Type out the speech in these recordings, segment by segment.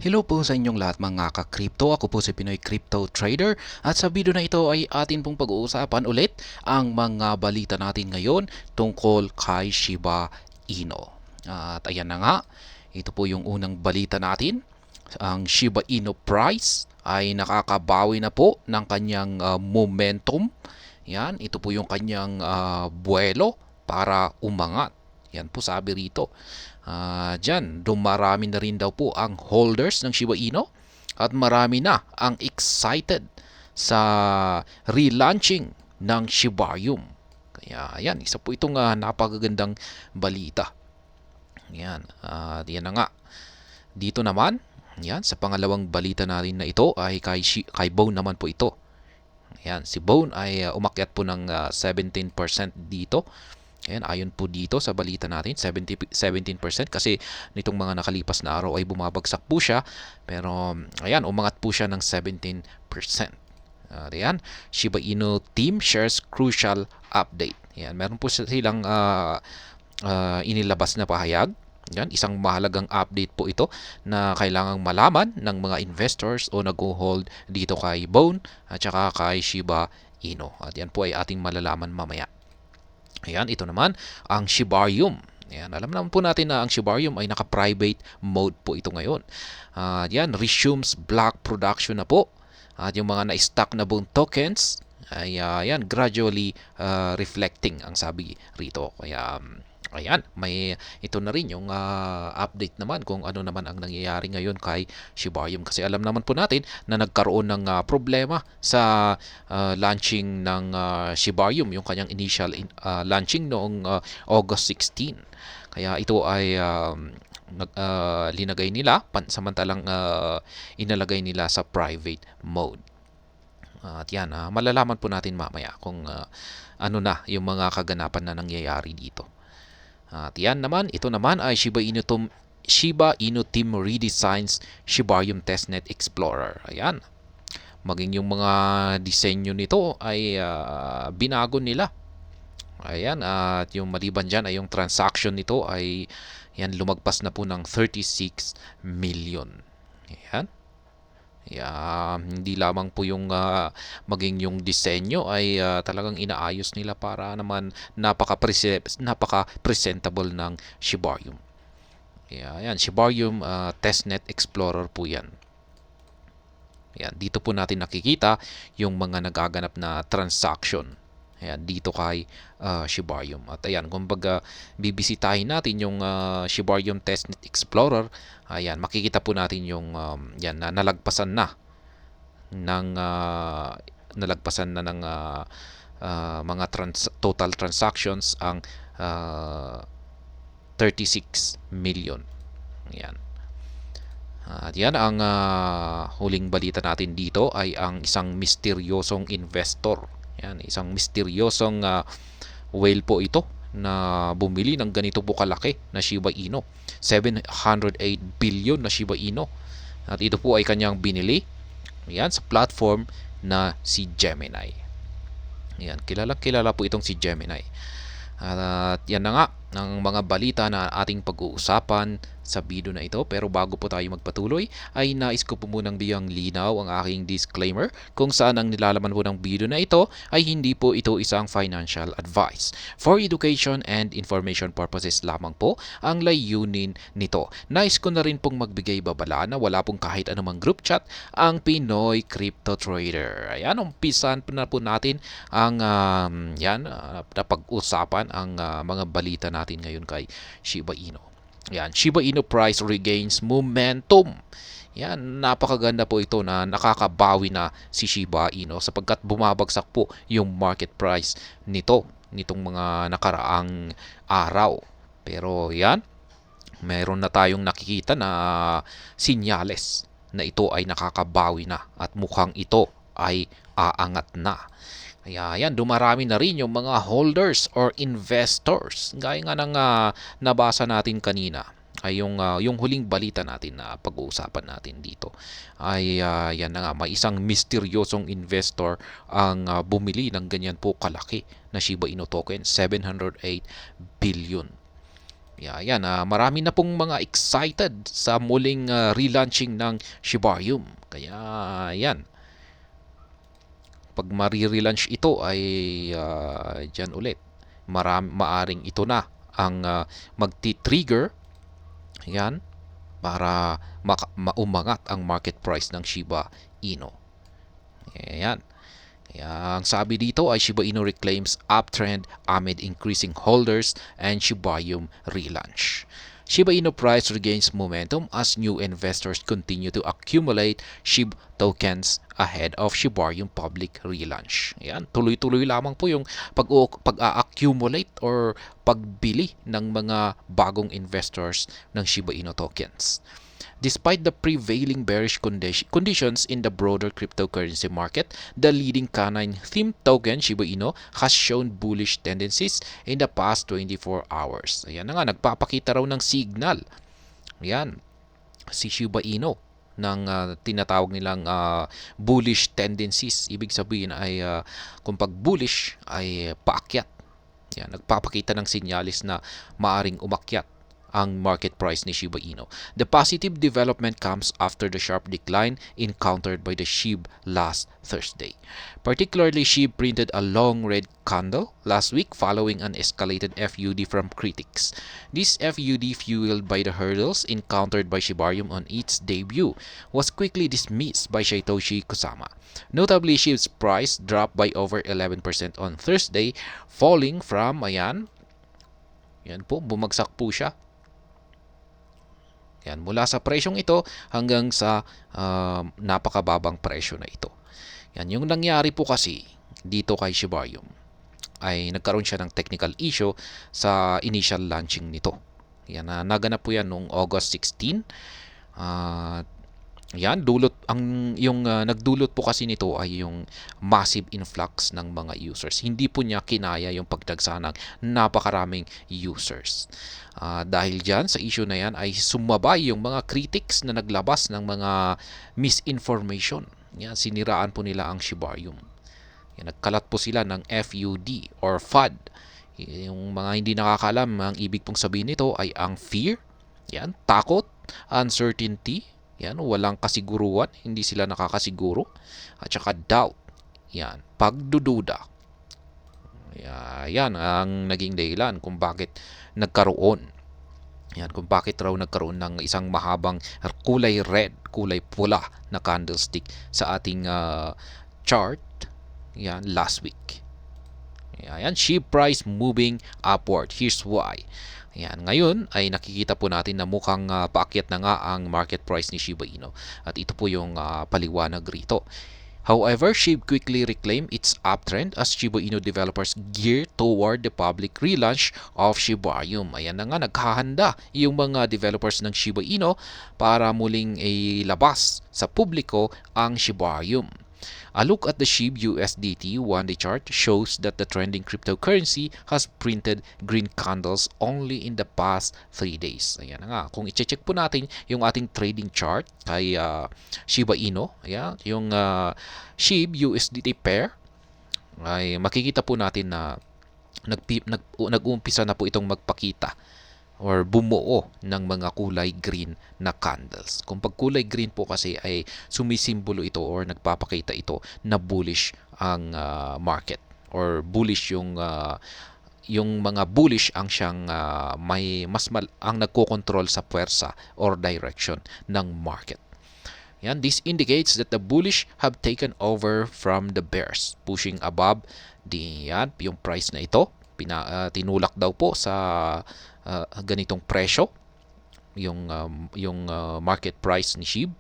Hello po sa inyong lahat mga ka-crypto. Ako po si Pinoy Crypto Trader at sa video na ito ay atin pong pag-uusapan ulit ang mga balita natin ngayon tungkol kay Shiba Inu. At ayan na nga, ito po yung unang balita natin. Ang Shiba Inu price ay nakakabawi na po ng kanyang momentum. Yan, ito po yung kanyang buwelo para umangat. Yan po sabi rito. Diyan, dumarami na rin daw po ang holders ng Shiba Inu at marami na ang excited sa relaunching ng Shibarium. Kaya yan, isa po itong napakagandang balita. Yan, yan na nga. Dito naman, yan, sa pangalawang balita natin na ito ay kay Bone naman po ito. Yan, si Bone ay umakyat po ng 17% dito. Ayan, ayon po dito sa balita natin, 17% kasi nitong mga nakalipas na araw ay bumabagsak po siya. Pero ayan, umangat po siya ng 17%. Ayan, Shiba Inu team shares crucial update. Ayan, meron po silang inilabas na pahayag. Yan, isang mahalagang update po ito na kailangang malaman ng mga investors o nag-hold dito kay Bone at saka kay Shiba Inu. At yan po ay ating malalaman mamaya. Ayan, ito naman ang Shibarium. Ayan, alam naman po natin na ang Shibarium ay naka-private mode po ito ngayon. Ayan, resumes block production na po. At yung mga na-stock na Bone tokens ay ayan, gradually reflecting ang sabi rito. Kaya ayan, may ito na rin yung update naman kung ano naman ang nangyayari ngayon kay Shibarium. Kasi alam naman po natin na nagkaroon ng problema sa launching ng Shibarium, yung kanyang initial launching noong August 16. Kaya ito ay linagay nila, samantalang inalagay nila sa private mode. At yan, malalaman po natin mamaya kung ano na yung mga kaganapan na nangyayari dito. At yan naman, ito naman ay Shiba Inu Team redesigns Shibarium Testnet Explorer. Ayan. Maging yung mga disenyo nito ay binago nila. Ayan, at yung maliban dyan ay yung transaction nito ay yan, lumagpas na po ng 36 million. Ayan. Hindi lamang po yung maging yung disenyo ay talagang inaayos nila para naman napaka-presentable ng Shibarium. Yan, Shibarium Testnet Explorer po yan. Yan, dito po natin nakikita yung mga nagaganap na transaction. Ayan, dito kay Shibarium. At ayan, kumbaga bibisitahin natin yung Shibarium Testnet Explorer. Ayan, makikita po natin yung yan na nalagpasan na ng mga total transactions ang 36 million. Ayan. At yan ang huling balita natin dito ay ang isang misteryosong investor. Yan, isang misteryosong whale po ito na bumili ng ganito po kalaki na Shiba Inu. 708 billion na Shiba Inu. At ito po ay kanyang binili. Yan, sa platform na si Gemini. Yan, kilala po itong si Gemini. At yan na nga ang mga balita na ating pag-uusapan sa video na ito. Pero bago po tayo magpatuloy ay nais ko po munang biyang linaw ang aking disclaimer kung saan ang nilalaman po ng video na ito ay hindi po ito isang financial advice. For education and information purposes lamang po ang layunin nito. Nais ko na rin pong magbigay babala na wala pong kahit anumang group chat ang Pinoy Crypto Trader. Ayan, umpisan na po natin ang napag-usapan ang mga balita natin ngayon kay Shiba Inu. Yan, Shiba Inu price regains momentum. Yan, napakaganda po ito na nakakabawi na si Shiba Inu sapagkat bumabagsak po yung market price nitong mga nakaraang araw. Pero yan, meron na tayong nakikita na sinyales na ito ay nakakabawi na at mukhang ito ay aangat na. Kaya yan, dumarami na rin yung mga holders or investors. Gaya nga ng nabasa natin kanina ay yung huling balita natin na pag-uusapan natin dito ay yan na nga, may isang misteryosong investor ang bumili ng ganyan po kalaki na Shiba Inu token, 708 billion. Yan, marami na pong mga excited sa muling relaunching ng Shibarium. Kaya yan, pag marirelaunch ito ay dyan ulit. Maaring ito na ang magti-trigger yan para maumangat ang market price ng Shiba Inu. Yan. Kaya ang sabi dito ay Shiba Inu reclaims uptrend amid increasing holders and Shibarium relaunch. Shiba Inu price regains momentum as new investors continue to accumulate SHIB tokens ahead of Shibarium public relaunch. Yan, tuloy-tuloy lamang po yung pag-accumulate or pagbili ng mga bagong investors ng Shiba Inu tokens. Despite the prevailing bearish conditions in the broader cryptocurrency market, the leading canine-themed token Shiba Inu has shown bullish tendencies in the past 24 hours. Ayan na nga, nagpapakita raw ng signal. Ayan, si Shiba Inu ng tinatawag nilang bullish tendencies. Ibig sabihin ay kung pag bullish ay paakyat. Yan, nagpapakita ng sinyalis na maaring umakyat ang market price ni Shiba Inu. The positive development comes after the sharp decline encountered by the SHIB last Thursday. Particularly, SHIB printed a long red candle last week following an escalated FUD from critics. This FUD, fueled by the hurdles encountered by Shibarium on its debut, was quickly dismissed by Satoshi Kusama. Notably, SHIB's price dropped by over 11% on Thursday, falling from, yan po, bumagsak po siya. Yan, mula sa presyong ito hanggang sa napakababang presyo na ito. Yan, yung nangyari po kasi dito kay Shibarium ay nagkaroon siya ng technical issue sa initial launching nito. Yan, naganap po yan noong August 16. Yan, nagdulot po kasi nito ay yung massive influx ng mga users. Hindi po niya kinaya yung pagdagsa ng napakaraming users. Dahil dyan, sa issue na yan ay sumabay yung mga critics na naglabas ng mga misinformation. Yan, siniraan po nila ang Shibarium. Yan, nagkalat po sila ng FUD or FUD. Yung mga hindi nakakalam, ang ibig pong sabihin nito ay ang fear, yan, takot, uncertainty, yan, walang kasiguruhan, hindi sila nakakasiguro, at saka doubt, yan, pagdududa. Yan ang naging dahilan kung bakit nagkaroon. Yan, kung bakit raw nagkaroon ng isang mahabang kulay red, kulay pula na candlestick sa ating chart, yan, last week. Yan, SHIB price moving upward. Here's why. Yan, ngayon ay nakikita po natin na mukhang paakyat na nga ang market price ni Shiba Inu. At ito po yung paliwanag rito. However, SHIB quickly reclaimed its uptrend as Shiba Inu developers gear toward the public relaunch of Shibarium. Ayan na nga, naghahanda yung mga developers ng Shiba Inu para muling ilabas sa publiko ang Shibarium. A look at the SHIB USDT one-day chart shows that the trending cryptocurrency has printed green candles only in the past 3 days. Ayan na nga. Kung i-check po natin yung ating trading chart kay Shiba Inu, ayan, yung SHIB USDT pair, ay makikita po natin na nag-uumpisa na po itong magpakita or bumuo ng mga kulay green na candles. Kung pag kulay green po kasi ay sumisimbolo ito or nagpapakita ito na bullish ang market or bullish yung mga bullish ang siyang ang nagko-control sa puwersa or direction ng market. Yan, this indicates that the bullish have taken over from the bears, pushing above yung price na ito. Tinulak daw po sa ganitong presyo yung market price ni SHIB.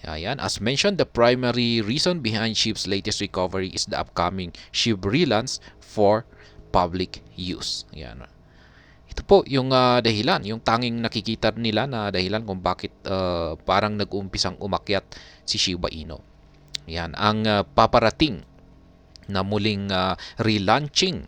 Ayan, as mentioned, the primary reason behind SHIB's latest recovery is the upcoming SHIB relaunch for public use. Ayan. Ito po yung dahilan, yung tanging nakikita nila na dahilan kung bakit parang nag-uumpisang umakyat si Shiba Inu. Ayan, ang paparating na muling relaunching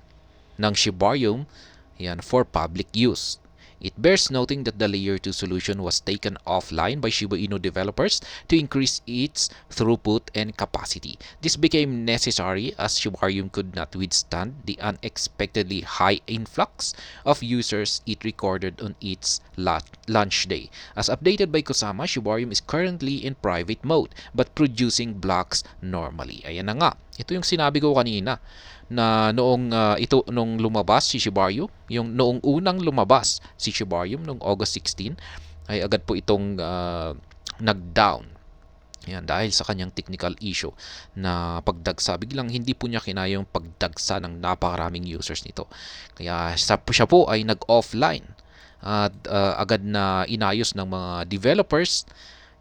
ng Shibarium, yan, for public use. It bears noting that the Layer 2 solution was taken offline by Shiba Inu developers to increase its throughput and capacity. This became necessary as Shibarium could not withstand the unexpectedly high influx of users it recorded on its launch day. As updated by Kusama, Shibarium is currently in private mode but producing blocks normally. Ayan na nga. Ito yung sinabi ko kanina na nung lumabas si Shibarium, yung noong unang lumabas si Shibarium noong August 16 ay agad po itong nag-down. Yan, dahil sa kanyang technical issue na pagdagsa, biglang hindi po niya kinaya yung pagdagsa ng napakaraming users nito. Kaya siya po ay nag-offline at agad na inayos ng mga developers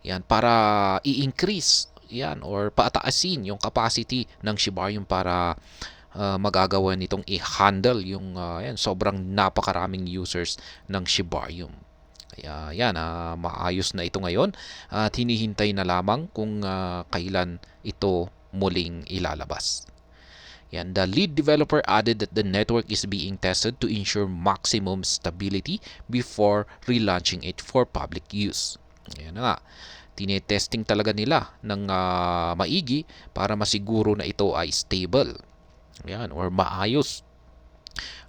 yan para i-increase yan or pataasin yung capacity ng Shibarium para magagawa nitong i-handle yung yan, sobrang napakaraming users ng Shibarium. Kaya yan, maayos na ito ngayon at hinihintay na lamang kung kailan ito muling ilalabas. Yan, the lead developer added that the network is being tested to ensure maximum stability before relaunching it for public use. Yan na nga. Tinetesting talaga nila ng maigi para masiguro na ito ay stable. Yan, or maayos.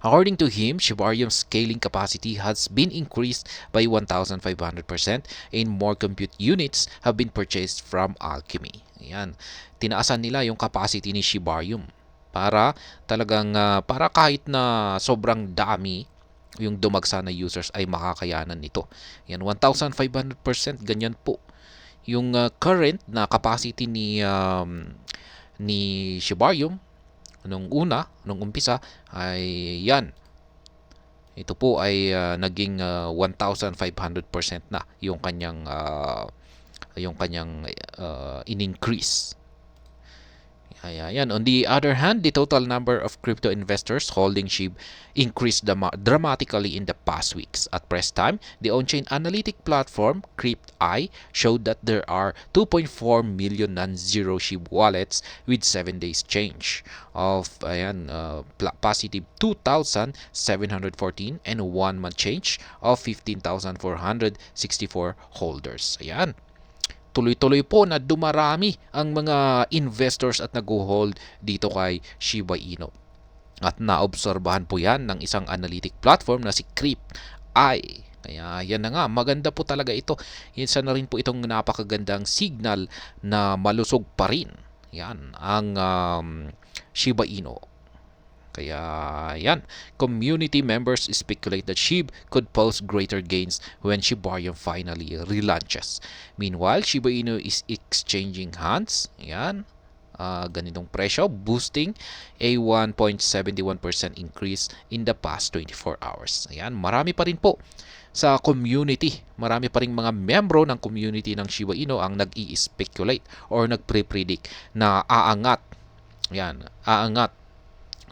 According to him, Shibarium's scaling capacity has been increased by 1,500% and more compute units have been purchased from Alchemy. Yan. Tinaasan nila yung capacity ni Shibarium para talagang para kahit na sobrang dami yung dumagsa na users ay makakayanan nito. Yan, 1,500% ganyan po. Yung current na capacity ni Shibarium nung umpisa ay yan. Ito po ay naging 1,500% na yung kanyang in-increase. Ayan. On the other hand, the total number of crypto investors holding SHIB increased dramatically in the past weeks. At press time, the on-chain analytic platform CryptEye showed that there are 2.4 million non-zero SHIB wallets with 7 days change of positive 2,714 and 1 month change of 15,464 holders. Ayan. Tuloy-tuloy po na dumarami ang mga investors at nag-hold dito kay Shiba Inu. At naobserbahan po yan ng isang analytic platform na si CryptEye. Kaya yan na nga, maganda po talaga ito. Isa na rin po itong napakagandang signal na malusog pa rin. Yan, ang Shiba Inu. Kaya yan, community members speculate that SHIB could post greater gains when Shibarium finally relaunches. Meanwhile, Shiba Inu is exchanging hands. Yan, ganitong presyo, boosting a 1.71% increase in the past 24 hours. Ayan, marami pa rin po sa community. Marami pa rin mga membro ng community ng Shiba Inu ang nag-i-speculate or nagpre-predict na aangat. Yan, aangat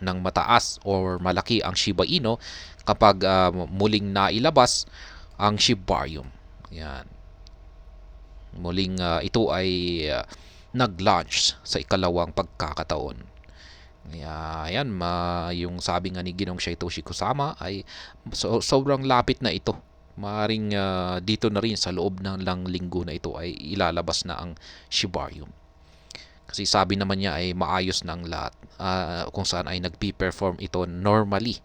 ng mataas or malaki ang Shiba Inu kapag muling nailabas ang Shibarium. Yan. Muling ito ay nag-launch sa ikalawang pagkakataon. Kaya yan, yung sabi nga ni Ginong Satoshi Kusama ay sobrang lapit na ito. Maring dito na rin sa loob ng linggo na ito ay ilalabas na ang Shibarium. Kasi sabi naman niya ay maayos ng lahat kung saan ay nagpi-perform ito normally.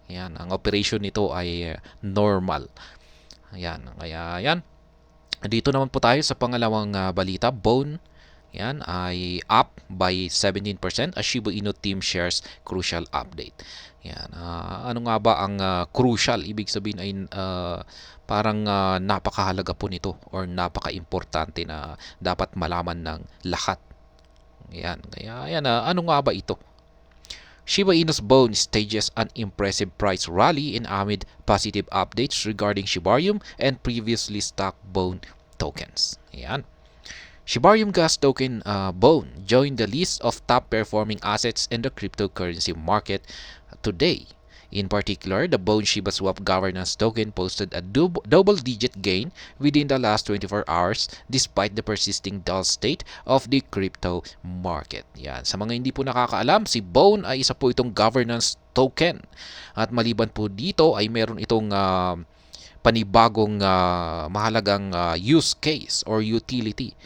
Yan, ang operation nito ay normal. Yan, kaya yan. Dito naman po tayo sa pangalawang balita. Bone yan ay up by 17% as Shiba Inu team shares crucial update. Yan, ano nga ba ang crucial? Ibig sabihin ay parang napakahalaga po nito or napaka-importante na dapat malaman ng lahat. Yan, kaya yan, ano nga ba ito? Shiba Inu's Bone stages an impressive price rally in amid positive updates regarding Shibarium and previously stocked Bone tokens. Yan. Shibarium gas token Bone joined the list of top performing assets in the cryptocurrency market today. In particular, the Bone Shiba Swap governance token posted a double-digit gain within the last 24 hours despite the persisting dull state of the crypto market. Yan. Sa mga hindi po nakakaalam, si Bone ay isa po itong governance token. At maliban po dito ay meron itong panibagong mahalagang use case or utility.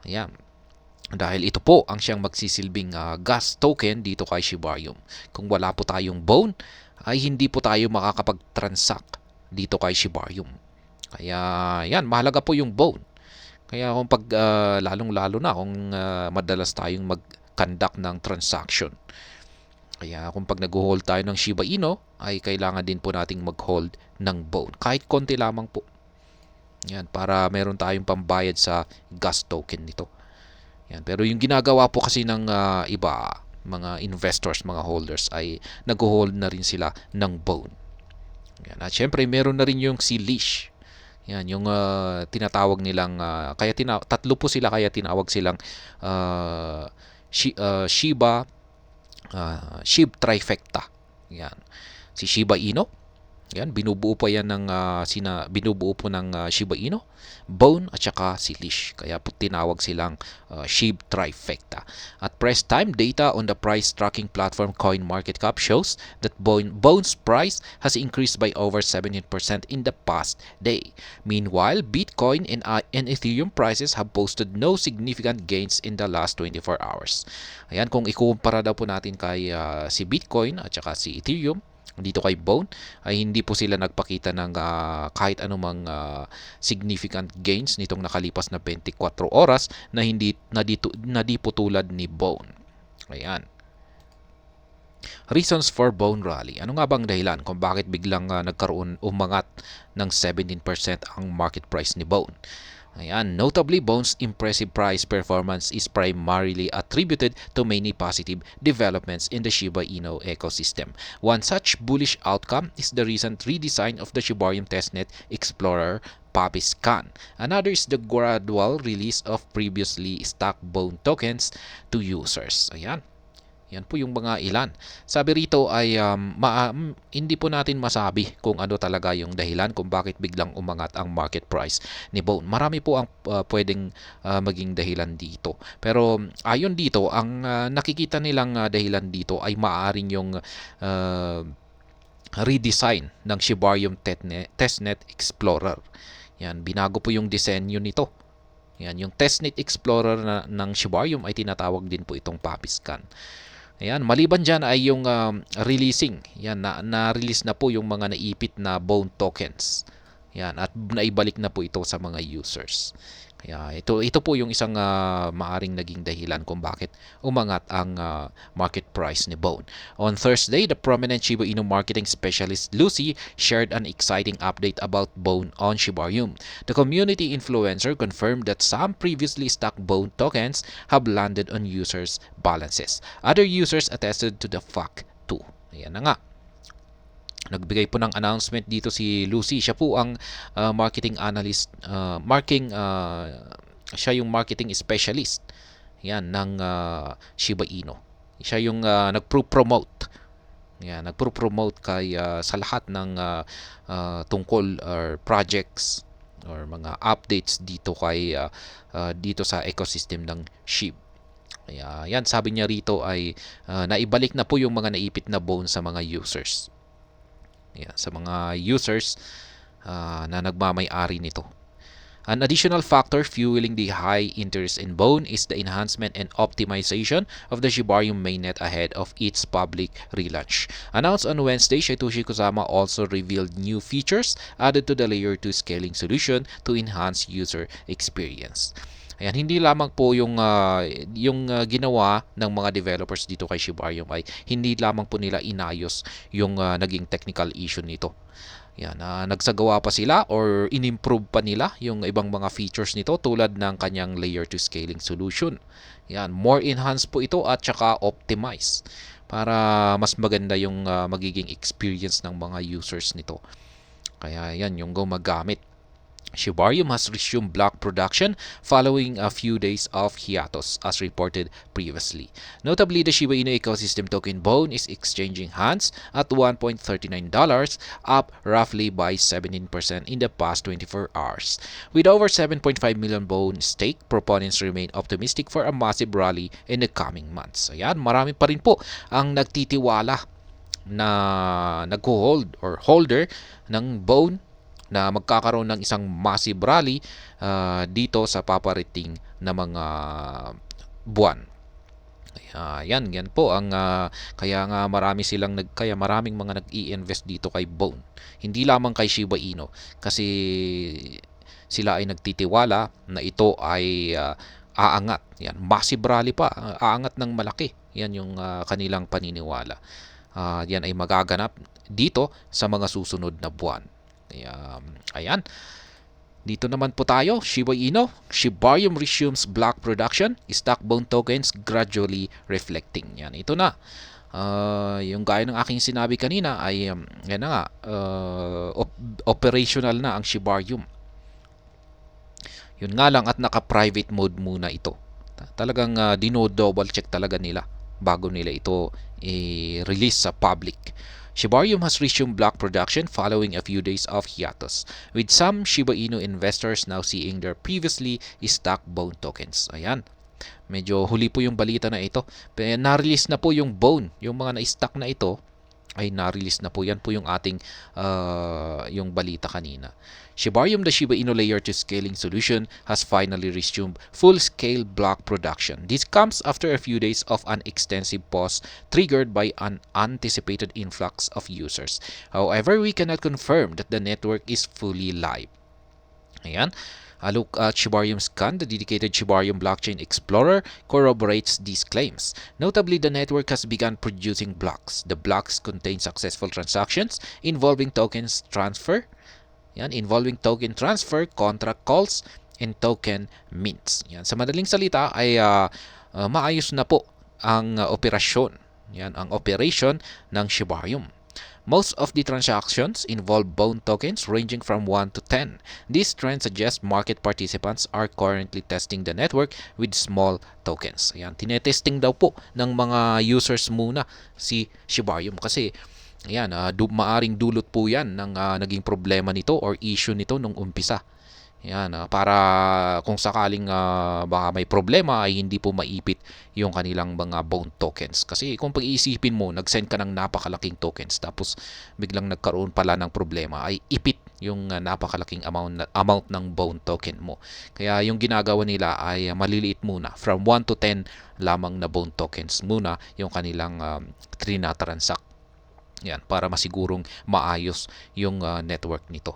Ayan. Dahil ito po ang siyang magsisilbing gas token dito kay Shibarium. Kung wala po tayong bone, ay hindi po tayo makakapag-transact dito kay Shibarium. Kaya yan, mahalaga po yung bone. Kaya kung lalong-lalo na kung madalas tayong mag-conduct ng transaction. Kaya kung nag-hold tayo ng Shiba Inu, ay kailangan din po nating mag-hold ng bone. Kahit konti lamang po. Yan, para meron tayong pambayad sa gas token nito. Yan. Pero yung ginagawa po kasi ng iba, mga investors, mga holders, ay nag-hold na rin sila ng bone. Yan. At syempre, meron na rin yung si leash. Yan, yung tinatawag nilang, tatlo po sila, kaya tinawag silang Shiba, Shib Trifecta. Yan. Si Shiba Inu, yan, binubuo po ng Shiba Inu, bone at saka si leash. Kaya po tinawag silang Shib Trifecta. At press time data on the price tracking platform CoinMarketCap shows that Bone's price has increased by over 17% in the past day. Meanwhile, Bitcoin and Ethereum prices have posted no significant gains in the last 24 hours. Ayan, kung ikukumpara daw po natin kay si Bitcoin at saka si Ethereum, dito kay Bone, ay hindi po sila nagpakita ng kahit anumang significant gains nitong nakalipas na 24 oras na di po tulad ni Bone. Ayan. Reasons for Bone rally. Ano nga bang dahilan kung bakit biglang umangat ng 17% ang market price ni Bone? Ayan, notably, Bone's impressive price performance is primarily attributed to many positive developments in the Shiba Inu ecosystem. One such bullish outcome is the recent redesign of the Shibarium testnet Explorer Puppy Scan. Another is the gradual release of previously stacked Bone tokens to users. Ayan. Yan po yung mga ilan. Sabi rito ay hindi po natin masabi kung ano talaga yung dahilan kung bakit biglang umangat ang market price ni Bone. Marami po ang pwedeng maging dahilan dito. Pero ayon dito, ang nakikita nilang dahilan dito ay maaaring yung redesign ng Shibarium testnet Explorer. Yan, binago po yung disenyo nito. Yan, yung testnet Explorer ng Shibarium ay tinatawag din po itong Puppy Scan. Ayan, maliban dyan ay yung releasing. Yan, na-release na po yung mga naipit na Bone tokens. Yan, at naibalik na po ito sa mga users. Kaya ito po yung isang maaring naging dahilan kung bakit umangat ang market price ni Bone. On Thursday, the prominent Shiba Inu marketing specialist Lucy shared an exciting update about Bone on Shibarium. The community influencer confirmed that some previously stacked Bone tokens have landed on users' balances. Other users attested to the fact too. Ayan na nga. Nagbigay po ng announcement dito si Lucy. Siya po ang marketing analyst, siya yung marketing specialist yan ng Shiba Inu. Siya yung nagpro-promote. Yan, nagpro-promote kay sa lahat ng tungkol or projects or mga updates dito kay dito sa ecosystem ng SHIB. Kaya yan, sabi niya rito ay naibalik na po yung mga naipit na Bone sa mga users. Yeah, sa mga users na nagmamay-ari nito. An additional factor fueling the high interest in Bone is the enhancement and optimization of the Shibarium mainnet ahead of its public relaunch. Announced on Wednesday, Satoshi Kusama also revealed new features added to the Layer 2 scaling solution to enhance user experience. Ayan, hindi lamang po yung ginawa ng mga developers dito kay Shibarium ay hindi lamang po nila inayos yung naging technical issue nito. Yan, nagsagawa pa sila or inimprove pa nila yung ibang mga features nito tulad ng kanyang layer 2 scaling solution. Yan, more enhanced po ito at saka optimize para mas maganda yung magiging experience ng mga users nito. Kaya yan yung gumagamit. Shibarium has resumed block production following a few days of hiatus, as reported previously. Notably, the Shiba Inu ecosystem token Bone is exchanging hands at $1.39, up roughly by 17% in the past 24 hours. With over 7.5 million Bone stake, proponents remain optimistic for a massive rally in the coming months. Ayan, marami pa rin po ang nagtitiwala na nag-hold or holder ng Bone na magkakaroon ng isang massive rally dito sa paparating na mga buwan. Yan po ang kaya nga kaya maraming mga nag-i-invest dito kay Bone. Hindi lamang kay Shiba Inu kasi sila ay nagtitiwala na ito ay aangat. Yan, massive rally pa, aangat ng malaki. Yan yung kanilang paniniwala. Yan ay magaganap dito sa mga susunod na buwan. Kaya, ayan. Dito naman po tayo, Shiba Inu, Shibarium resumes block production, stock bone tokens gradually reflecting. Yan, ito na. Yung gaya ng aking sinabi kanina ay yan na nga, operational na ang Shibarium. Yun nga lang at naka-private mode muna ito. Talagang dino-double check talaga nila bago nila ito i-release sa public. Shibarium has resumed block production following a few days of hiatus, with some Shiba Inu investors now seeing their previously stocked Bone tokens. Ayan. Medyo huli po yung balita na ito. Na-release na po yung Bone. Yung mga na-stock na ito ay na-release na po. Yan po yung ating yung balita kanina. Shibarium, the Shiba Inu layer 2 scaling solution, has finally resumed full-scale block production. This comes after a few days of an extensive pause triggered by an anticipated influx of users. However, we cannot confirm that the network is fully live. Ayan. A look at Shibarium Scan, the dedicated Shibarium Blockchain Explorer, corroborates these claims. Notably, the network has begun producing blocks. The blocks contain successful transactions involving token transfer, contract calls, and token mints. Yan. Sa madaling salita ay maayos na po ang operasyon. Yan ang operation ng Shibarium. Most of the transactions involve Bone tokens ranging from 1 to 10. This trend suggests market participants are currently testing the network with small tokens. Ayan, tinetesting daw po ng mga users muna si Shibarium kasi ayan, maaring dulot po yan ng naging problema nito or issue nito nung umpisa. Yan, para kung sakaling baka may problema ay hindi po maipit yung kanilang mga Bone tokens. Kasi kung pag-iisipin mo, nag-send ka ng napakalaking tokens tapos biglang nagkaroon pala ng problema ay ipit yung napakalaking amount ng Bone token mo. Kaya yung ginagawa nila ay maliliit muna. From 1 to 10 lamang na Bone tokens muna yung kanilang trinatransact. Yan, para masigurong maayos yung network nito.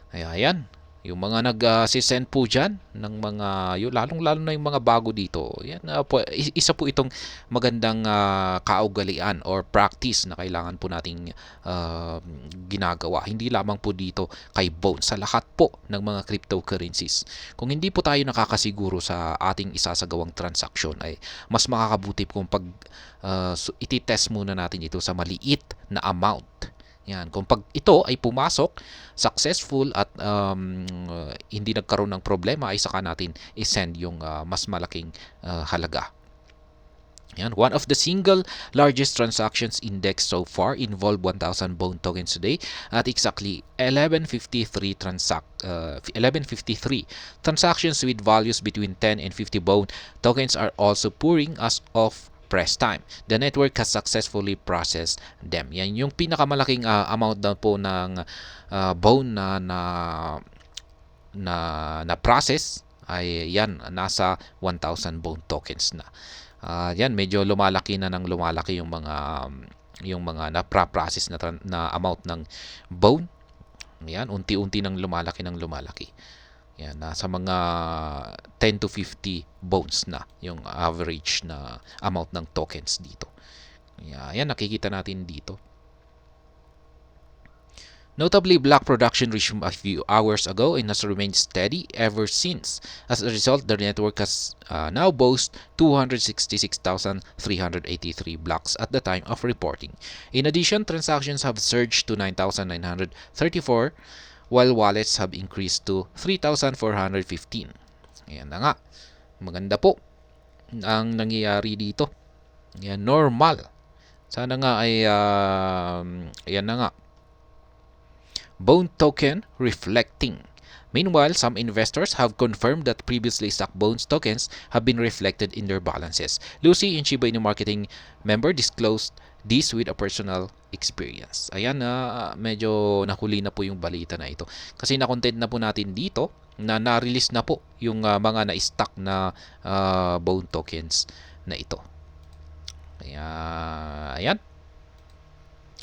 Ayan. Yung mga nag-send po dyan ng mga, lalong-lalo na yung mga bago dito, yan, isa po itong magandang kaugalian or practice na kailangan po nating ginagawa. Hindi lamang po dito kay Bone, sa lahat po ng mga cryptocurrencies. Kung hindi po tayo nakakasiguro sa ating isasagawang transaksyon, ay mas makakabuti kung pag ititest muna natin ito sa maliit na amount. Yan, kung pag ito ay pumasok, successful at hindi nagkaroon ng problema, ay saka natin i-send yung mas malaking halaga. Yan, one of the single largest transactions index so far involved 1,000 Bone tokens today at exactly 1153 transactions with values between 10 and 50 Bone tokens are also pouring as of press time. The network has successfully processed them. Yan yung pinakamalaking amount daw po ng Bone na process ay yan, nasa 1,000 Bone tokens na. Yan, medyo lumalaki yung mga na-process na amount ng Bone. Yan, unti-unti nang lumalaki. Yan, nasa mga 10 to 50 bones na yung average na amount ng tokens dito. Yan, nakikita natin dito. Notably, block production resumed a few hours ago and has remained steady ever since. As a result, the network has now boasts 266,383 blocks at the time of reporting. In addition, transactions have surged to 9,934 while wallets have increased to 3,415. Ayan na nga. Maganda po ang nangyayari dito. Ayan, normal. Sana nga ay ayan na nga. Bone token reflecting Meanwhile, some investors have confirmed that previously stock bonds tokens have been reflected in their balances. Lucy, in Shiba Inu marketing member, disclosed this with a personal experience. Ayan, medyo nahuli na po yung balita na ito. Kasi na-content na po natin dito na na-release na po yung mga na-stock na bone tokens na ito. Kaya, ayan.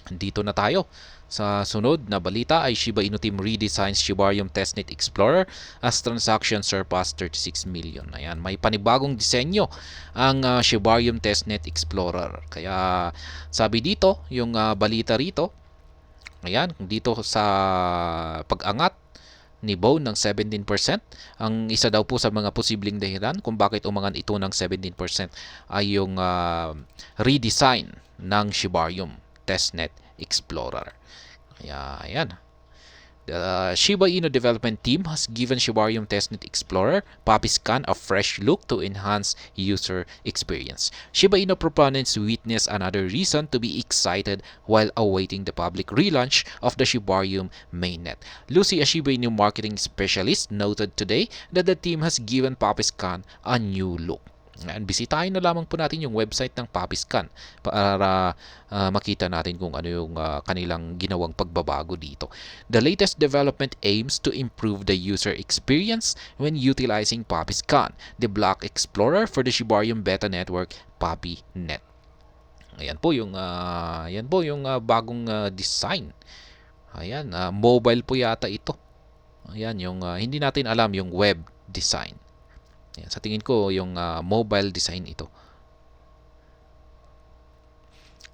Dito na tayo. Sa sunod na balita ay Shiba Inu team redesigns Shibarium Testnet Explorer as transactions surpass 36 million. Ayan, may panibagong disenyo ang Shibarium Testnet Explorer. Kaya sabi dito, yung balita rito, ayan, dito sa pag-angat ni Bone ng 17%, ang isa daw po sa mga posibleng dahilan kung bakit umangat ito ng 17% ay yung redesign ng Shibarium Testnet Explorer. Kaya, ayan. The Shiba Inu development team has given Shibarium Testnet Explorer PuppyScan a fresh look to enhance user experience. Shiba Inu proponents witness another reason to be excited while awaiting the public relaunch of the Shibarium mainnet. Lucy, a Shiba Inu marketing specialist, noted today that the team has given PuppyScan a new look. And bisitahin na lamang po natin yung website ng PuppyScan para makita natin kung ano yung kanilang ginawang pagbabago dito. The latest development aims to improve the user experience when utilizing PuppyScan, the block explorer for the Shibarium beta network PuppyNet. Ayan po yung bagong design. Ayan, mobile po yata ito. Ayan yung hindi natin alam yung web design. Yan, sa tingin ko, yung mobile design ito.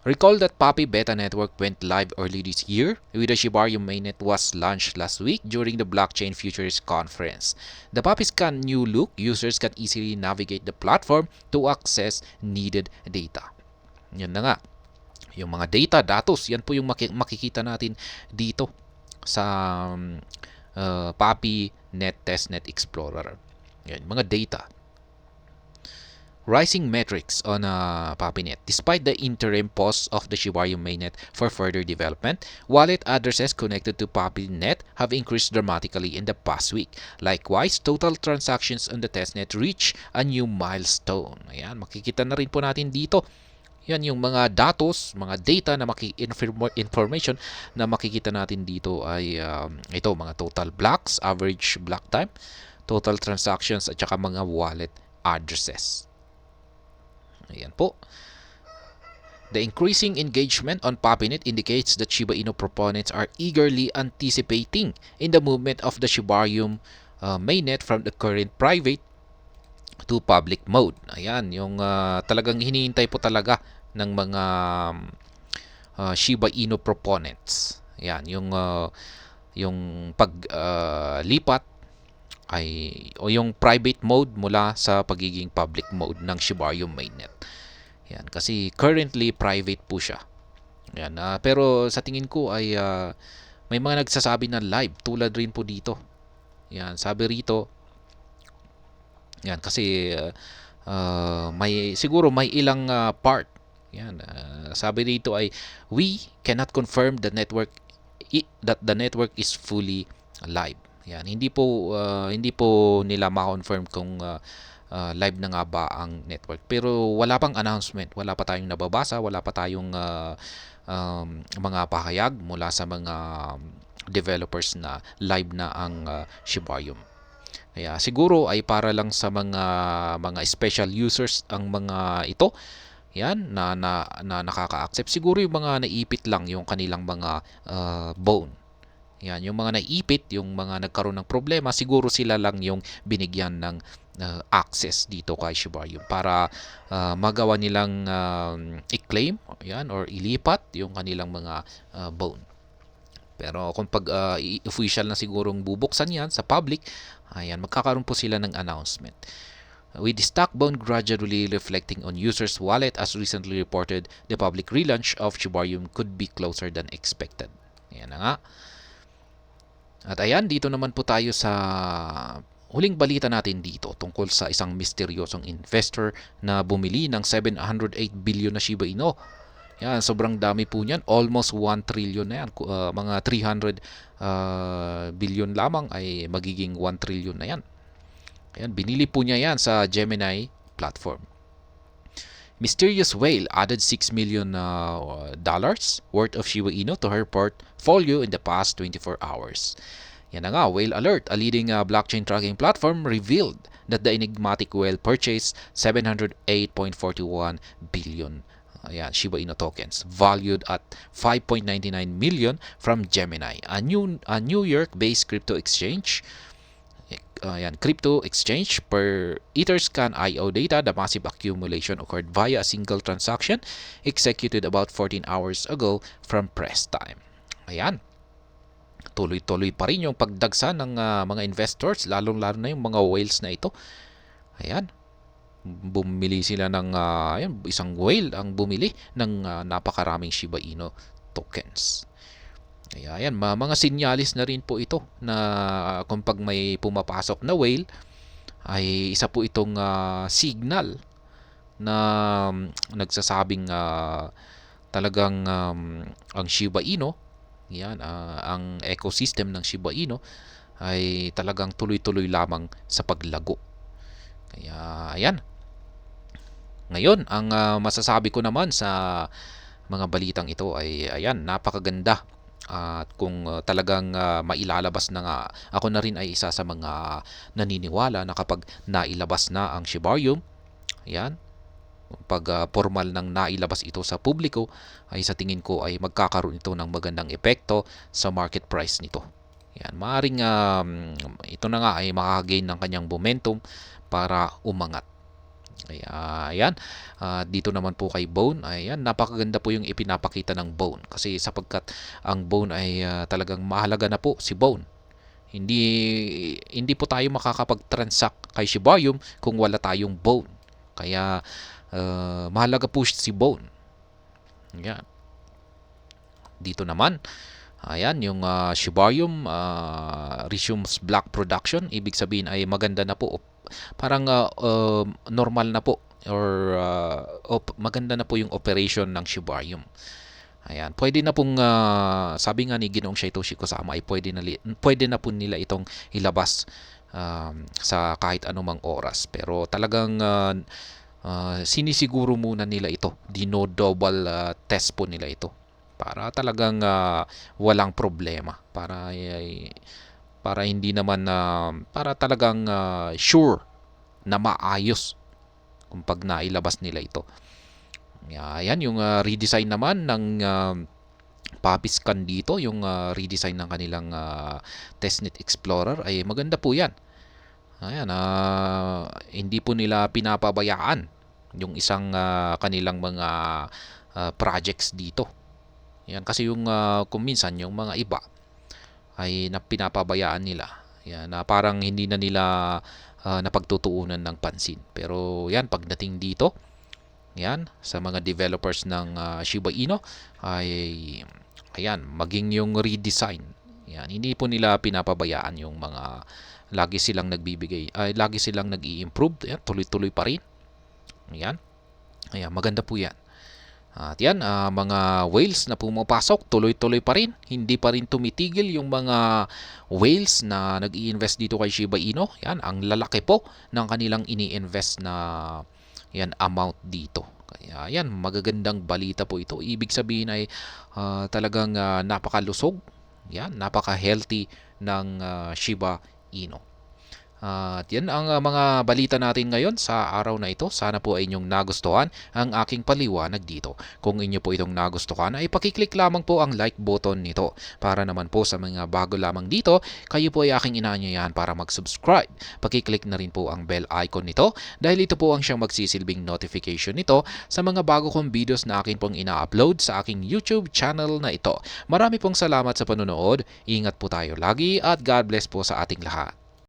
Recall that Puppy Beta Network went live early this year, with the Shibarium mainnet was launched last week during the Blockchain Futures Conference. The PuppyScan new look, users can easily navigate the platform to access needed data. Yan na nga. Yung mga data, datos, yan po yung makikita natin dito sa PuppyNet Testnet Explorer. Yan, mga data. Rising metrics on PuppyNet. Despite the interim pause of the Shibarium mainnet for further development, wallet addresses connected to PuppyNet have increased dramatically in the past week. Likewise, total transactions on the testnet reach a new milestone. Ayan, makikita na rin po natin dito. Yan yung mga datos, mga data na information na makikita natin dito ay ito, mga total blocks, average block time, total transactions at saka mga wallet addresses. Ayan po. The increasing engagement on PuppyNet indicates that Shiba Inu proponents are eagerly anticipating in the movement of the Shibarium mainnet from the current private to public mode. Ayan, yung talagang hinihintay po talaga ng mga Shiba Inu proponents. Ayan, yung paglipat o yung private mode mula sa pagiging public mode ng Shibarium mainnet. Yan, kasi currently private po siya. Yan, pero sa tingin ko ay may mga nagsasabi na live tulad rin po dito. Yan, sabi rito. Yan, kasi siguro may ilang part. Yan, sabi dito ay we cannot confirm that the network is fully live. Yan, hindi po nila ma-confirm kung live na nga ba ang network. Pero wala pang announcement, wala pa tayong nababasa, wala pa tayong mga pahayag mula sa mga developers na live na ang Shibarium. Kaya siguro ay para lang sa mga special users ang mga ito. Yan na nakaka-accept. Siguro yung mga naipit lang yung kanilang mga bone. Yan, yung mga naipit, yung mga nagkaroon ng problema, siguro sila lang yung binigyan ng access dito kay Shibarium para magawa nilang i-claim yan, or ilipat yung kanilang mga bone. Pero kung pag official na sigurong bubuksan yan sa public, ayan, magkakaroon po sila ng announcement. With the stock bone gradually reflecting on users' wallet, as recently reported, the public relaunch of Shibarium could be closer than expected. Ayan na nga. At ayan, dito naman po tayo sa huling balita natin dito tungkol sa isang misteryosong investor na bumili ng 708 billion na Shiba Inu. Yan, sobrang dami po niyan. Almost 1 trillion na yan. Mga 300 billion lamang ay magiging 1 trillion na yan. Ayan, binili po niya yan sa Gemini platform. Mysterious whale added $6 million dollars worth of Shiba Inu to her portfolio in the past 24 hours. Yan na nga, Whale Alert, a leading blockchain tracking platform, revealed that the enigmatic whale purchased 708.41 billion Shiba Inu tokens, valued at 5.99 million from Gemini, a New York-based crypto exchange. Crypto exchange. Per Etherscan IO data, the massive accumulation occurred via a single transaction executed about 14 hours ago from press time. Ayan. Tuloy-tuloy pa rin yung pagdagsa ng mga investors, lalong-lalo na yung mga whales na ito. Ayan. Bumili sila ng isang whale ang bumili ng napakaraming Shiba Inu tokens. Ayan, mga sinyalis na rin po ito na kung pag may pumapasok na whale ay isa po itong signal na nagsasabing talagang ang Shiba Inu, ang ecosystem ng Shiba Inu ay talagang tuloy-tuloy lamang sa paglago. Kaya ayan. Ngayon, ang masasabi ko naman sa mga balitang ito ay ayan, napakaganda. At kung talagang mailalabas na nga, ako na rin ay isa sa mga naniniwala na kapag nailabas na ang Shibarium, yan, pag formal nang nailabas ito sa publiko, ay sa tingin ko ay magkakaroon ito ng magandang epekto sa market price nito. Yan, maaring ito na nga ay makakagain ng kanyang momentum para umangat. Kaya ayan, dito naman po kay Bone, ayan, napakaganda po yung ipinapakita ng Bone kasi sapagkat ang Bone ay talagang mahalaga na po si Bone. Hindi po tayo makakapag-transact kay Shibarium kung wala tayong Bone. Kaya mahalaga po si Bone. Ayan. Dito naman, ayan, yung Shibarium resumes block production. Ibig sabihin ay maganda na po. Parang normal na po or maganda na po yung operation ng Shibarium. Ayan, pwede na pong sabi nga ni Ginoong Satoshi Kusama ay pwede na po nila itong ilabas sa kahit anumang oras. Pero talagang sinisiguro muna nila ito. Dino-double test po nila ito para talagang walang problema, para hindi naman para talagang sure na maayos kung pag nailabas nila ito. Ayan, yung redesign naman ng Papiscan dito, yung redesign ng kanilang Testnet Explorer ay maganda po yan. Ayan, hindi po nila pinapabayaan yung isang kanilang mga projects dito. Yan, kasi yung kung minsan yung mga iba ay pinapabayaan nila. Yan, na parang hindi na nila napagtutuunan ng pansin. Pero yan, pagdating dito, yan, sa mga developers ng Shiba Inu ay ayan, maging yung redesign. Yan, hindi po nila pinapabayaan yung mga lagi silang nagbibigay, lagi silang nag-i-improve. Yan, tuloy-tuloy pa rin. Yan. Ayan, maganda po yan. At yan, mga whales na pumapasok, tuloy-tuloy pa rin. Hindi pa rin tumitigil yung mga whales na nag-i-invest dito kay Shiba Inu. Yan, ang lalaki po ng kanilang ini-invest na yan amount dito. Kaya yan, magagandang balita po ito. Ibig sabihin ay talagang napakalusog. Yan, napaka-healthy ng Shiba Inu. At yan ang mga balita natin ngayon sa araw na ito. Sana po ay inyong nagustuhan ang aking paliwanag dito. Kung inyo po itong nagustuhan ay pakiclick lamang po ang like button nito. Para naman po sa mga bago lamang dito, kayo po ay aking inaanyayahan para mag-subscribe. Pakiclick na rin po ang bell icon nito dahil ito po ang siyang magsisilbing notification nito sa mga bago kong videos na akin pong ina-upload sa aking YouTube channel na ito. Marami pong salamat sa panonood. Ingat po tayo lagi at God bless po sa ating lahat.